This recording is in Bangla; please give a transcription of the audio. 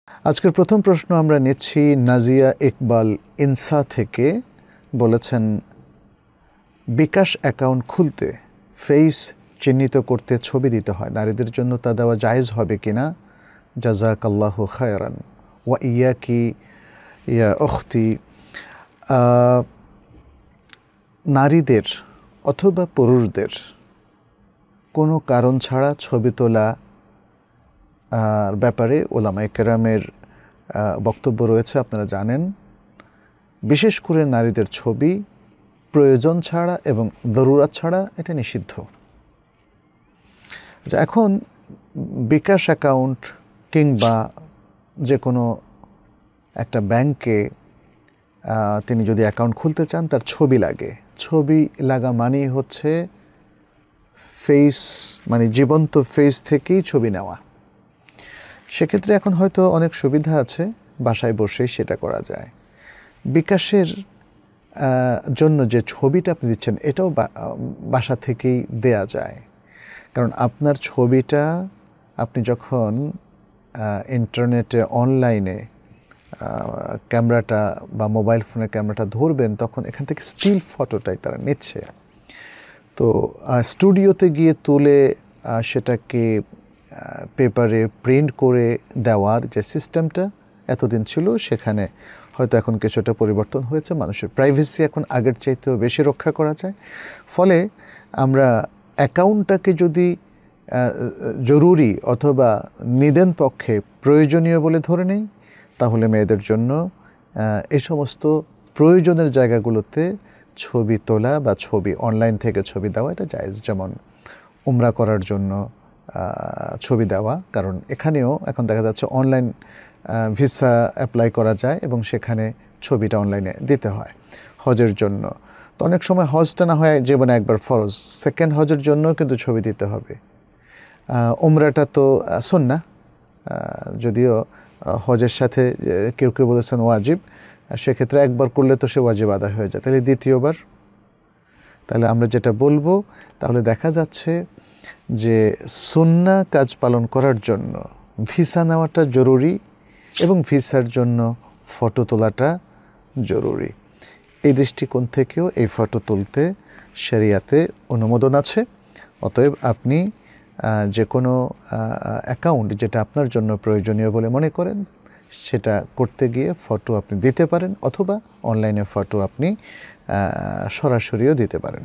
আজকের প্রথম প্রশ্ন আমরা নিচ্ছি নাজিয়া ইকবাল ইনসা থেকে। বলেছেন, বিকাশ অ্যাকাউন্ট খুলতে ফেস চিহ্নিত করতে ছবি দিতে হয়, নারীদের জন্য তা দেওয়া জায়েজ হবে কিনা? জাযাকাল্লাহু খায়রান ওয়া ইয়াকি ইয়া উখতি। নারীদের অথবা পুরুষদের কোনো কারণ ছাড়া ছবি তোলা ব্যাপারে ওলামায়ে কেরামের বক্তব্য রয়েছে, আপনারা জানেন। বিশেষ করে নারীদের ছবি প্রয়োজন ছাড়া এবং জরুরত ছাড়া এটা নিষিদ্ধ। এখন বিকাশ অ্যাকাউন্ট কিংবা যে কোনো একটা ব্যাংকে তিনি যদি অ্যাকাউন্ট খুলতে চান, তার ছবি লাগে। ছবি লাগা মানেই হচ্ছে ফেস, মানে জীবন্ত ফেস থেকেই ছবি নেওয়া। সেক্ষেত্রে এখন হয়তো অনেক সুবিধা আছে, বাসায় বসেই সেটা করা যায়। বিকাশের জন্য যে ছবিটা আপনি দিচ্ছেন, এটাও বাসা থেকেই দেয়া যায়। কারণ আপনার ছবিটা আপনি যখন ইন্টারনেটে অনলাইনে ক্যামেরাটা বা মোবাইল ফোনের ক্যামেরাটা ধরবেন, তখন এখান থেকে স্টিল ফটোটাই তারা নিচ্ছে। তো স্টুডিওতে গিয়ে তুলে সেটাকে পেপারে প্রিন্ট করে দেওয়ার যে সিস্টেমটা এতদিন ছিল, সেখানে হয়তো এখন কিছুটা পরিবর্তন হয়েছে। মানুষের প্রাইভেসি এখন আগের চাইতেও বেশি রক্ষা করা যায়। ফলে আমরা অ্যাকাউন্টটাকে যদি জরুরি অথবা নিদেন পক্ষে প্রয়োজনীয় বলে ধরে নেই, তাহলে মেয়েদের জন্য এই সমস্ত প্রয়োজনের জায়গাগুলোতে ছবি তোলা বা ছবি অনলাইন থেকে ছবি দেওয়া এটা জায়েজ। যেমন উমরা করার জন্য ছবি দেওয়া, কারণ এখানেও এখন দেখা যাচ্ছে অনলাইন ভিসা অ্যাপ্লাই করা যায় এবং সেখানে ছবিটা অনলাইনে দিতে হয়। হজের জন্য তো অনেক সময় হজটা না হয় জীবনে একবার ফরজ, সেকেন্ড হজের জন্য কিন্তু ছবি দিতে হবে। উমরাটা তো সুন্নাহ, যদিও হজের সাথে কেউ কেউ বলেছেন ওয়াজিব, সেক্ষেত্রে একবার করলে তো সে ওয়াজিব আদায় হয়ে যায়, তাহলে দ্বিতীয়বার। তাহলে আমরা যেটা বলবো, তাহলে দেখা যাচ্ছে যে সুন্নাহ কাজ পালন করার জন্য ভিসা নেওয়াটা জরুরি এবং ভিসার জন্য ফটো তোলাটা জরুরি। এই দৃষ্টিকোণ থেকেও এই ফটো তুলতে শরিয়াতে অনুমোদন আছে। অতএব আপনি যে কোনো অ্যাকাউন্ট যেটা আপনার জন্য প্রয়োজনীয় বলে মনে করেন, সেটা করতে গিয়ে ফটো আপনি দিতে পারেন, অথবা অনলাইনে ফটো আপনি সরাসরিও দিতে পারেন।